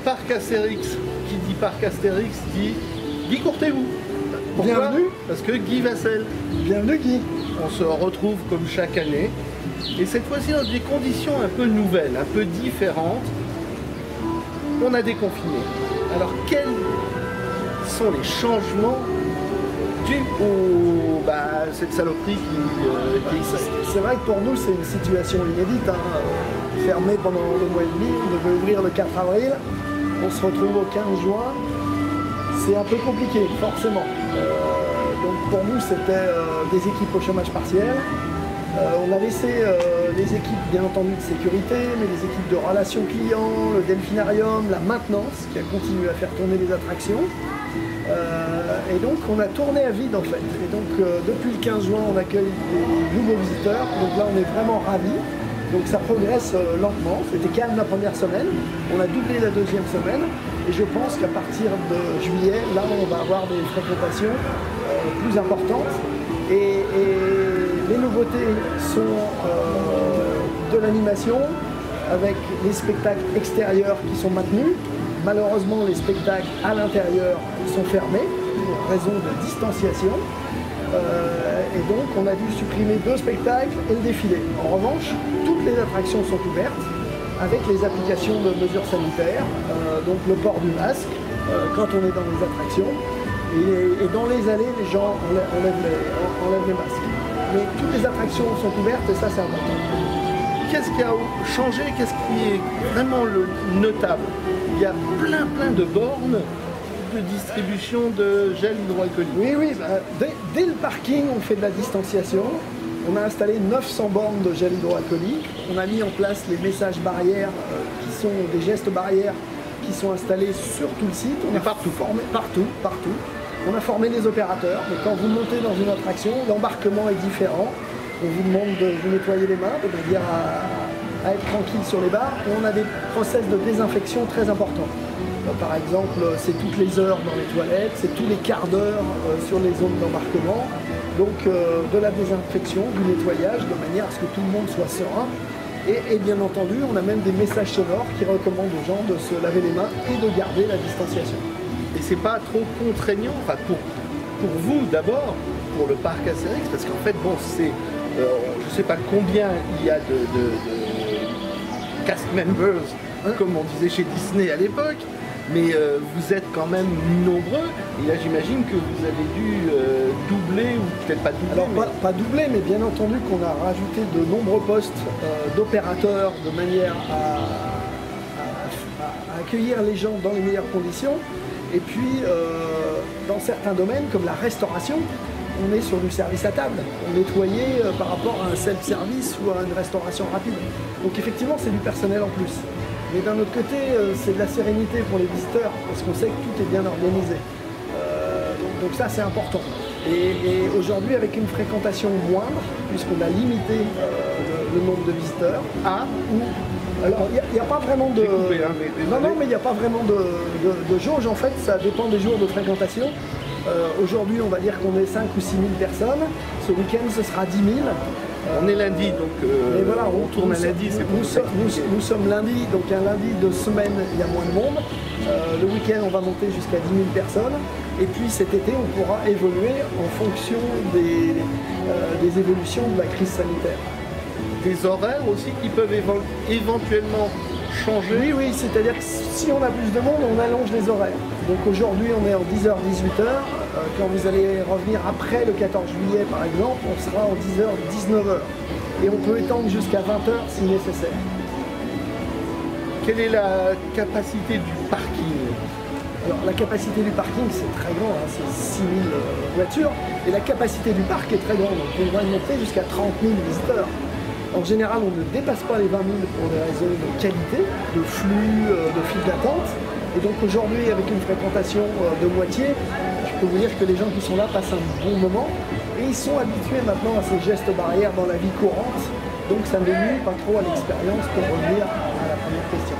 parc Astérix, qui dit parc Astérix dit Guy Courtez-vous. Pourquoi? Bienvenue. Parce que Guy Vassel. Bienvenue Guy. On se retrouve comme chaque année. Et cette fois-ci dans des conditions un peu nouvelles, un peu différentes. On a déconfiné. Alors quels sont les changements dus à cette saloperie qui existe? C'est vrai que pour nous c'est une situation inédite. Fermé pendant le mois et demi, on devait ouvrir le 4 avril. On se retrouve au 15 juin. C'est un peu compliqué, forcément. Donc pour nous c'était des équipes au chômage partiel. On a laissé les équipes bien entendu de sécurité, mais les équipes de relations clients, le delphinarium, la maintenance qui a continué à faire tourner les attractions. Et donc on a tourné à vide en fait. Et donc depuis le 15 juin on accueille des nouveaux visiteurs. Donc là on est vraiment ravis. Donc ça progresse lentement. C'était calme la première semaine. On a doublé la deuxième semaine. Et je pense qu'à partir de juillet, là on va avoir des fréquentations plus importantes. Et les nouveautés sont de l'animation avec les spectacles extérieurs qui sont maintenus. Malheureusement, les spectacles à l'intérieur sont fermés pour raison de distanciation. Et donc, on a dû supprimer 2 spectacles et le défilé. En revanche, toutes les attractions sont ouvertes avec les applications de mesures sanitaires, donc le port du masque quand on est dans les attractions. Et dans les allées, les gens enlèvent les masques. Mais toutes les attractions sont ouvertes et ça, c'est important. Qu'est-ce qui a changé? Qu'est-ce qui est vraiment notable? Il y a plein de bornes de distribution de gel hydroalcoolique. Oui, dès le parking, on fait de la distanciation. On a installé 900 bornes de gel hydroalcoolique. On a mis en place les messages barrières qui sont des gestes barrières qui sont installés sur tout le site. On a partout. Formé partout. On a formé les opérateurs, mais quand vous montez dans une attraction, l'embarquement est différent. On vous demande de vous nettoyer les mains, de dire à être tranquille sur les barres. Et on a des process de désinfection très importants. Par exemple, c'est toutes les heures dans les toilettes, c'est tous les quarts d'heure sur les zones d'embarquement. Donc de la désinfection, du nettoyage, de manière à ce que tout le monde soit serein. Et bien entendu, on a même des messages sonores qui recommandent aux gens de se laver les mains et de garder la distanciation. Et c'est pas trop contraignant, enfin pour vous d'abord, pour le parc Astérix, parce qu'en fait, bon, c'est, je sais pas combien il y a de cast members, comme on disait chez Disney à l'époque, mais vous êtes quand même nombreux, et là j'imagine que vous avez dû doubler, ou peut-être pas doubler. Alors pas doubler, mais bien entendu qu'on a rajouté de nombreux postes d'opérateurs de manière à accueillir les gens dans les meilleures conditions. Et puis, dans certains domaines, comme la restauration, on est sur du service à table. On nettoyait par rapport à un self-service ou à une restauration rapide. Donc effectivement, c'est du personnel en plus. Mais d'un autre côté, c'est de la sérénité pour les visiteurs, parce qu'on sait que tout est bien organisé. Donc ça, c'est important. Et aujourd'hui, avec une fréquentation moindre, puisqu'on a limité le nombre de visiteurs, alors, il n'y a pas vraiment de... Non, mais il n'y a pas vraiment de jauge, en fait, ça dépend des jours de fréquentation. Aujourd'hui, on va dire qu'on est 5 ou 6 000 personnes. Ce week-end, ce sera 10 000. On est lundi, donc et voilà, on tourne à lundi. Nous sommes lundi, donc un lundi de semaine, il y a moins de monde. Le week-end, on va monter jusqu'à 10 000 personnes. Et puis cet été, on pourra évoluer en fonction des évolutions de la crise sanitaire. Des horaires aussi qui peuvent éventuellement changer. Oui, c'est-à-dire que si on a plus de monde, on allonge les horaires. Donc aujourd'hui, on est en 10h, 18h. Quand vous allez revenir après le 14 juillet, par exemple, on sera en 10h, 19h. Et on peut étendre jusqu'à 20h si nécessaire. Quelle est la capacité du parking? Alors la capacité du parking, c'est très grand, c'est 6 000 voitures. Et la capacité du parc est très grande. On va monter jusqu'à 30 000 visiteurs. En général, on ne dépasse pas les 20 000 pour des raisons de qualité, de flux, de file d'attente. Et donc aujourd'hui, avec une fréquentation de moitié, je peux vous dire que les gens qui sont là passent un bon moment. Et ils sont habitués maintenant à ces gestes barrières dans la vie courante. Donc ça ne nuit pas trop à l'expérience pour revenir à la première question.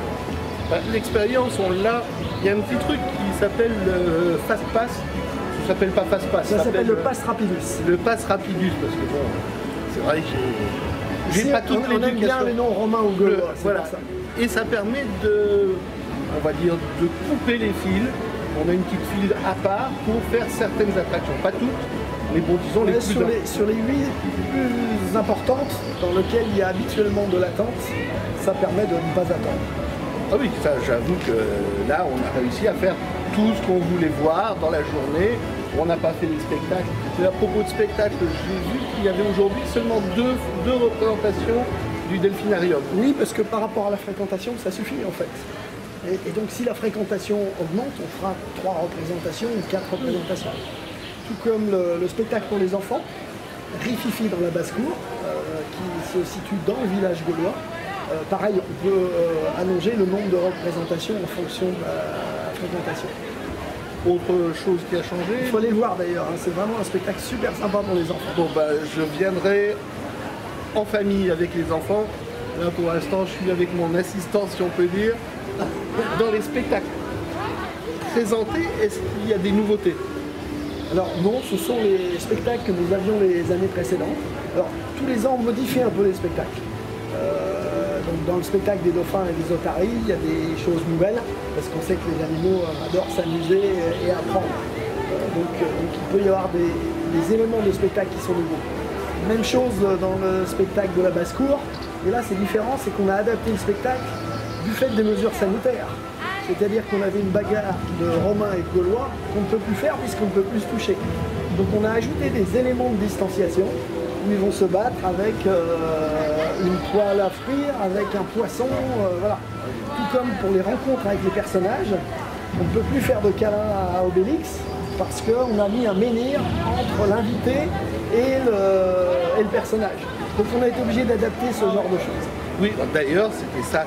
L'expérience, on l'a. Il y a un petit truc qui s'appelle le Fast Pass. Ça s'appelle pas Fast Pass. Ça s'appelle le Pass Rapidus. Le Pass Rapidus, parce que bon, c'est vrai que j'ai pas toute l'éducation. On aime bien les noms romains ou gaulois. Voilà. Et ça permet de on va dire, de couper les files. On a une petite file à part pour faire certaines attractions, pas toutes, mais bon, disons les plus sur les 8 plus importantes, dans lesquelles il y a habituellement de l'attente, ça permet de ne pas attendre. Ah oui, ça, j'avoue que là, on a réussi à faire tout ce qu'on voulait voir dans la journée. On n'a pas fait les spectacles. Et à propos de spectacles, j'ai vu qu'il y avait aujourd'hui seulement deux représentations du Delphinarium. Oui, parce que par rapport à la fréquentation, ça suffit en fait. Et donc si la fréquentation augmente, on fera 3 représentations ou 4 représentations. Tout comme le spectacle pour les enfants, Rififi dans la basse-cour, qui se situe dans le village gaulois. Pareil, on peut allonger le nombre de représentations en fonction de la fréquentation. Autre chose qui a changé. Il faut aller le voir d'ailleurs, hein. C'est vraiment un spectacle super sympa pour les enfants. Bon, je viendrai en famille avec les enfants. Là pour l'instant je suis avec mon assistant si on peut dire. Dans les spectacles présentés, est-ce qu'il y a des nouveautés? Alors non, ce sont les spectacles que nous avions les années précédentes. Alors tous les ans on modifie un peu les spectacles. Donc dans le spectacle des dauphins et des otaries, il y a des choses nouvelles, parce qu'on sait que les animaux adorent s'amuser et apprendre. Donc il peut y avoir des éléments de spectacle qui sont nouveaux. Même chose dans le spectacle de la basse-cour, et là c'est différent, c'est qu'on a adapté le spectacle du fait des mesures sanitaires. C'est-à-dire qu'on avait une bagarre de Romains et de Gaulois qu'on ne peut plus faire puisqu'on ne peut plus se toucher. Donc on a ajouté des éléments de distanciation où ils vont se battre avec une poêle à frire, avec un poisson, voilà. Tout comme pour les rencontres avec les personnages, on ne peut plus faire de câlin à Obélix parce qu'on a mis un menhir entre l'invité et le personnage. Donc on a été obligé d'adapter ce genre de choses. Oui, d'ailleurs, c'était ça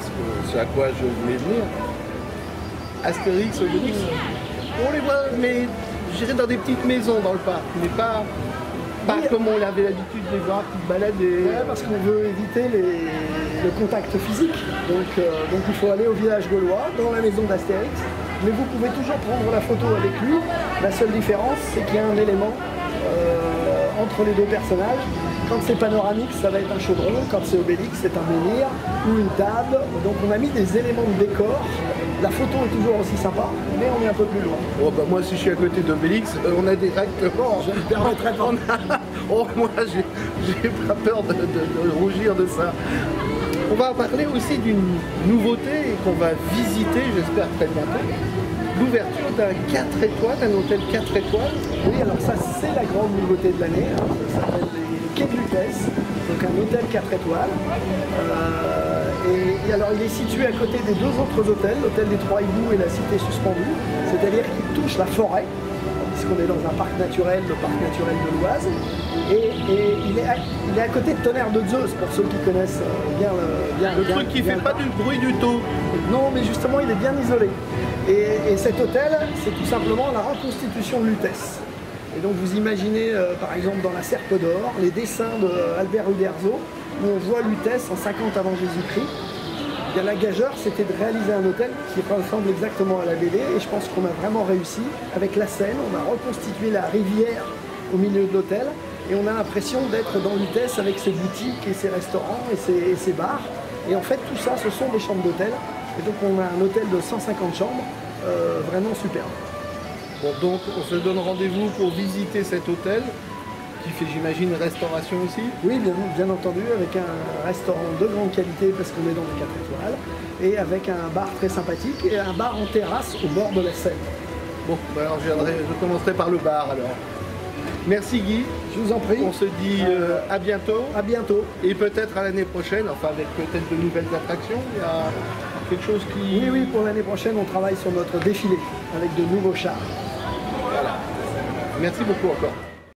ce à quoi je voulais venir. Astérix, Obélix, on les voit, mais j'irais dans des petites maisons dans le parc, mais pas oui, comme on avait l'habitude de les voir qui se baladaient. Ouais, parce qu'on veut éviter le contact physique. Donc il faut aller au village gaulois, dans la maison d'Astérix, mais vous pouvez toujours prendre la photo avec lui. La seule différence, c'est qu'il y a un élément entre les deux personnages. Quand c'est panoramique, ça va être un chaudron. Quand c'est Obélix, c'est un menhir ou une table. Donc on a mis des éléments de décor. La photo est toujours aussi sympa, mais on est un peu plus loin. Oh, moi, si je suis à côté d'Obélix, on a directement... Je me permettrai pas. Oh, moi, j'ai pas peur de rougir de ça. On va parler aussi d'une nouveauté qu'on va visiter, j'espère très bientôt. L'ouverture d'un 4 étoiles, d'un hôtel 4 étoiles. Oui, alors ça, c'est la grande nouveauté de l'année. Hein. Ça s'appelle les Quais de Lutèce, donc un hôtel 4 étoiles. Et alors, il est situé à côté des 2 autres hôtels, l'hôtel des Trois Hiboux et la Cité Suspendue. C'est-à-dire qu'il touche la forêt, puisqu'on est dans un parc naturel, le parc naturel de l'Oise. Et il est à côté de Tonnerre de Zeus, pour ceux qui connaissent bien le truc qui ne fait pas du bruit du tout. Non, mais justement, il est bien isolé. Et cet hôtel, c'est tout simplement la reconstitution de Lutèce. Et donc vous imaginez, par exemple, dans la Serpe d'Or, les dessins d'Albert Uderzo, où on voit Lutèce en 50 avant Jésus-Christ. Bien, la gageure, c'était de réaliser un hôtel qui ressemble exactement à la BD, et je pense qu'on a vraiment réussi. Avec la Seine, on a reconstitué la rivière au milieu de l'hôtel, et on a l'impression d'être dans Lutèce avec ses boutiques et ses restaurants et ses bars. Et en fait, tout ça, ce sont des chambres d'hôtel. Et donc on a un hôtel de 150 chambres, vraiment superbe. Bon, donc on se donne rendez-vous pour visiter cet hôtel, qui fait, j'imagine, restauration aussi. Oui, bien entendu, avec un restaurant de grande qualité parce qu'on est dans les 4 étoiles, et avec un bar très sympathique et un bar en terrasse au bord de la Seine. Bon, alors je commencerai par le bar alors. Merci Guy. Je vous en prie. On se dit à bientôt. À bientôt. Et peut-être à l'année prochaine, enfin avec peut-être de nouvelles attractions. Il y a quelque chose qui... Oui, pour l'année prochaine, on travaille sur notre défilé avec de nouveaux chars. Voilà. Merci beaucoup encore.